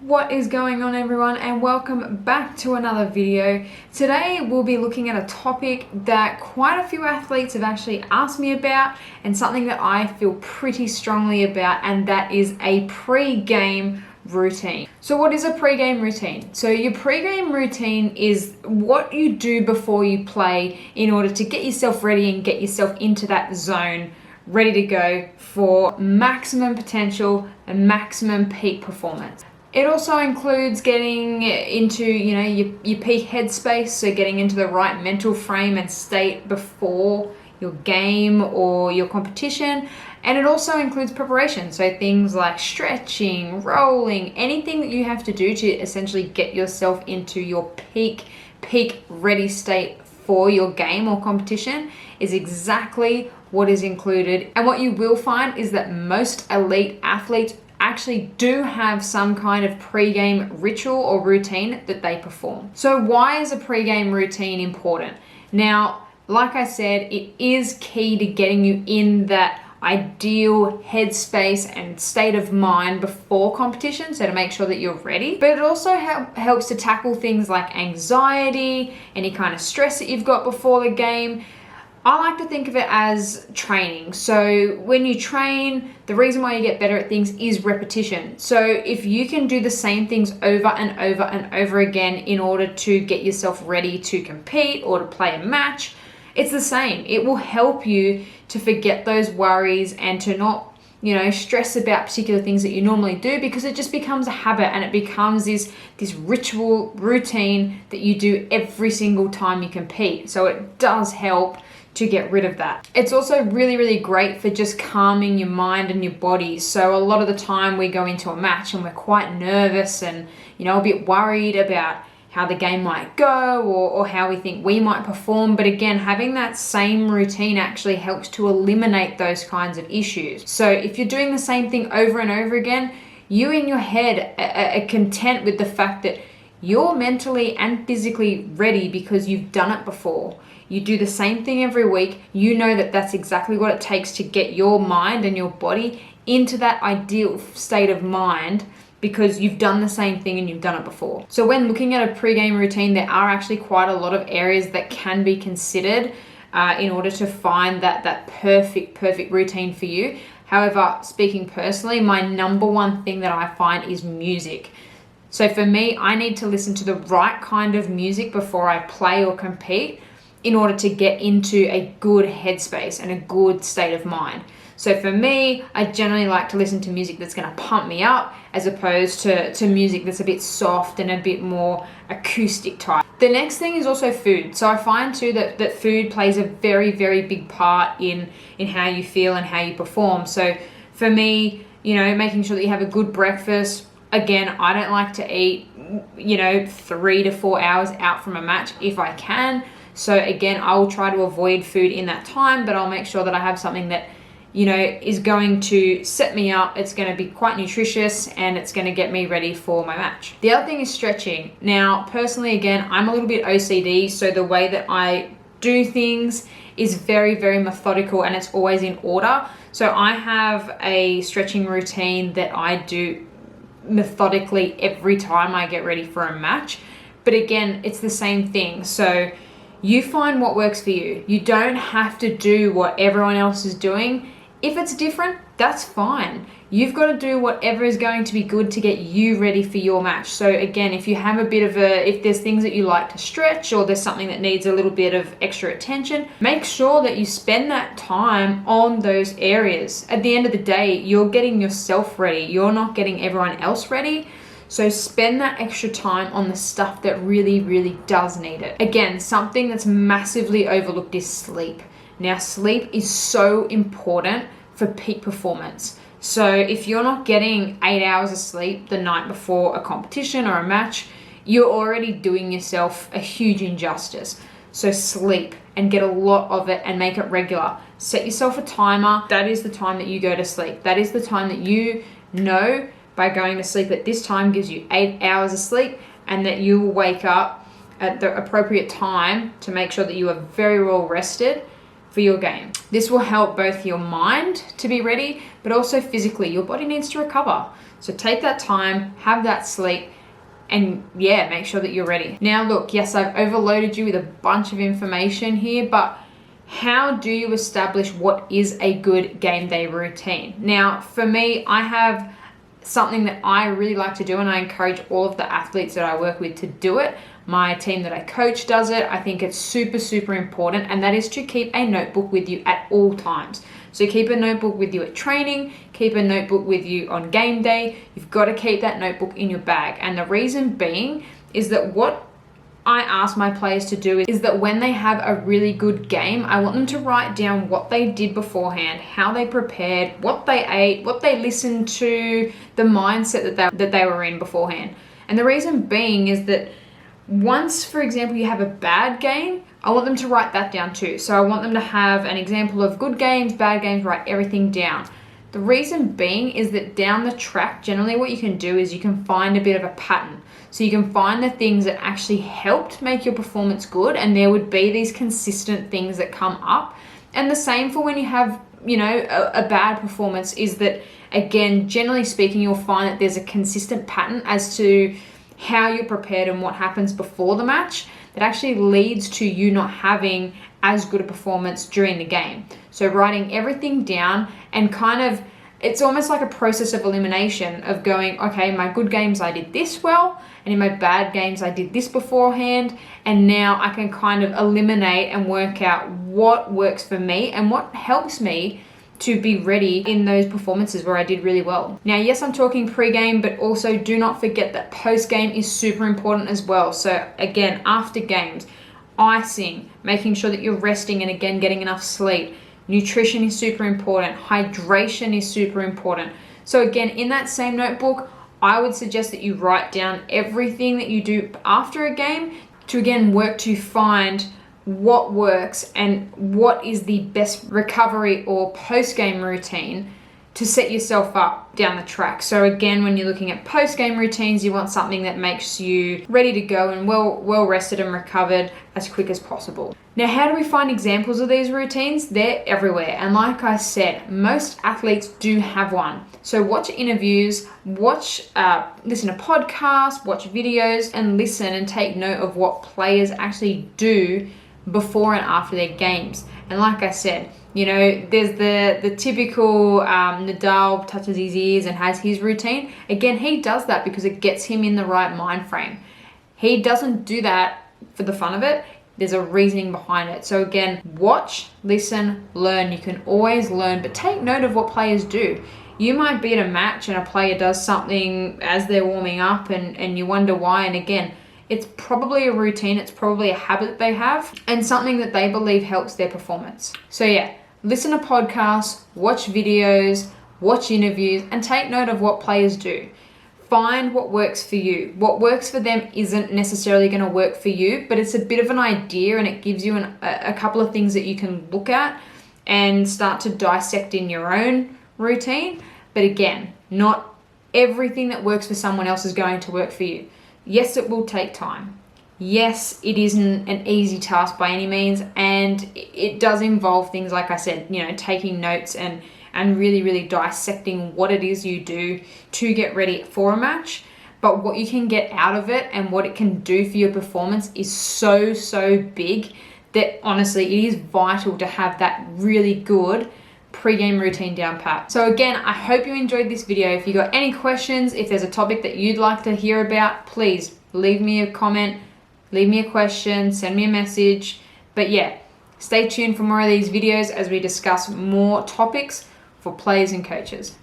What is going on, everyone, and welcome back to another video. Today we'll be looking at a topic that quite a few athletes have actually asked me about, and something that I feel pretty strongly about, and that is a pre-game routine. So what is a pre-game routine? So your pre-game routine is what you do before you play in order to get yourself ready and get yourself into that zone, ready to go for maximum potential and maximum peak performance. It also includes getting into, your peak headspace, so getting into the right mental frame and state before your game or your competition. And it also includes preparation, so things like stretching, rolling, anything that you have to do to essentially get yourself into your peak ready state for your game or competition is exactly what is included. And what you will find is that most elite athletes actually do have some kind of pre-game ritual or routine that they perform. So why is a pre-game routine important? Now, like I said, it is key to getting you in that ideal headspace and state of mind before competition, so to make sure that you're ready. But it also helps to tackle things like anxiety, any kind of stress that you've got before the game. I like to think of it as training. So when you train, the reason why you get better at things is repetition. So if you can do the same things over and over and over again in order to get yourself ready to compete or to play a match, it's the same. It will help you to forget those worries and to not, stress about particular things that you normally do, because it just becomes a habit and it becomes this ritual routine that you do every single time you compete. So it does help to get rid of that. It's also really, really great for just calming your mind and your body. So a lot of the time we go into a match and we're quite nervous and, a bit worried about how the game might go or how we think we might perform. But again, having that same routine actually helps to eliminate those kinds of issues. So if you're doing the same thing over and over again, you in your head are content with the fact that you're mentally and physically ready because you've done it before. You do the same thing every week. You know that that's exactly what it takes to get your mind and your body into that ideal state of mind, because you've done the same thing and you've done it before. So when looking at a pre-game routine, there are actually quite a lot of areas that can be considered in order to find that perfect routine for you. However, speaking personally, my number one thing that I find is music. So for me, I need to listen to the right kind of music before I play or compete in order to get into a good headspace and a good state of mind. So for me, I generally like to listen to music that's going to pump me up, as opposed to music that's a bit soft and a bit more acoustic type. The next thing is also food. So I find too that food plays a very, very big part in how you feel and how you perform. So for me, making sure that you have a good breakfast. Again, I don't like to eat, 3 to 4 hours out from a match if I can. So again, I will try to avoid food in that time, but I'll make sure that I have something that, is going to set me up. It's going to be quite nutritious and it's going to get me ready for my match. The other thing is stretching. Now, personally, again, I'm a little bit OCD, so the way that I do things is very, very methodical and it's always in order. So I have a stretching routine that I do methodically every time I get ready for a match. But again, it's the same thing. So you find what works for you. You don't have to do what everyone else is doing. If it's different, that's fine. You've got to do whatever is going to be good to get you ready for your match. So again, if you have if there's things that you like to stretch, or there's something that needs a little bit of extra attention, make sure that you spend that time on those areas. At the end of the day, you're getting yourself ready. You're not getting everyone else ready. So spend that extra time on the stuff that really, really does need it. Again, something that's massively overlooked is sleep. Now, sleep is so important for peak performance. So if you're not getting 8 hours of sleep the night before a competition or a match, you're already doing yourself a huge injustice. So sleep, and get a lot of it and make it regular. Set yourself a timer. That is the time that you go to sleep. That is the time that you know by going to sleep at this time gives you 8 hours of sleep, and that you will wake up at the appropriate time to make sure that you are very well rested for your game. This will help both your mind to be ready, but also physically. Your body needs to recover. So take that time, have that sleep, and yeah, make sure that you're ready. Now look, yes, I've overloaded you with a bunch of information here, but how do you establish what is a good game day routine? Now, for me, I have something that I really like to do, and I encourage all of the athletes that I work with to do it. My team that I coach does it. I think it's super, super important, and that is to keep a notebook with you at all times. So keep a notebook with you at training, keep a notebook with you on game day. You've got to keep that notebook in your bag. And the reason being is that what I ask my players to do is that when they have a really good game, I want them to write down what they did beforehand, how they prepared, what they ate, what they listened to, the mindset that they were in beforehand. And the reason being is that once, for example, you have a bad game, I want them to write that down too. So I want them to have an example of good games, bad games, write everything down. The reason being is that down the track, generally what you can do is you can find a bit of a pattern. So you can find the things that actually helped make your performance good, and there would be these consistent things that come up. And the same for when you have, a bad performance, is that, again, generally speaking, you'll find that there's a consistent pattern as to how you're prepared and what happens before the match that actually leads to you not having as good a performance during the game. So writing everything down and it's almost like a process of elimination of going, okay, my good games I did this well, and in my bad games I did this beforehand, and now I can kind of eliminate and work out what works for me and what helps me to be ready in those performances where I did really well. Now, yes, I'm talking pre-game, but also do not forget that post-game is super important as well. So again, after games, icing, making sure that you're resting and again, getting enough sleep. Nutrition is super important. Hydration is super important. So again, in that same notebook, I would suggest that you write down everything that you do after a game to again work to find what works and what is the best recovery or post-game routine to set yourself up down the track. So again, when you're looking at post-game routines, you want something that makes you ready to go and well rested and recovered as quick as possible. Now, how do we find examples of these routines? They're everywhere. And like I said, most athletes do have one. So watch interviews, listen to podcasts, watch videos, and listen and take note of what players actually do before and after their games. And like I said, there's the typical Nadal touches his ears and has his routine. Again, he does that because it gets him in the right mind frame. He doesn't do that for the fun of it. There's a reasoning behind it. So again, watch, listen, learn. You can always learn, but take note of what players do. You might be at a match and a player does something as they're warming up and you wonder why. And again, it's probably a routine, it's probably a habit they have and something that they believe helps their performance. So yeah, listen to podcasts, watch videos, watch interviews, and take note of what players do. Find what works for you. What works for them isn't necessarily going to work for you, but it's a bit of an idea and it gives you a couple of things that you can look at and start to dissect in your own routine. But again, not everything that works for someone else is going to work for you. Yes, it will take time. Yes, it isn't an easy task by any means, and it does involve things like I said, taking notes and really, really dissecting what it is you do to get ready for a match. But what you can get out of it and what it can do for your performance is so, so big that honestly, it is vital to have that really good pre-game routine down pat. So again, I hope you enjoyed this video. If you got any questions, if there's a topic that you'd like to hear about, please leave me a comment, leave me a question, send me a message. But yeah, stay tuned for more of these videos as we discuss more topics for players and coaches.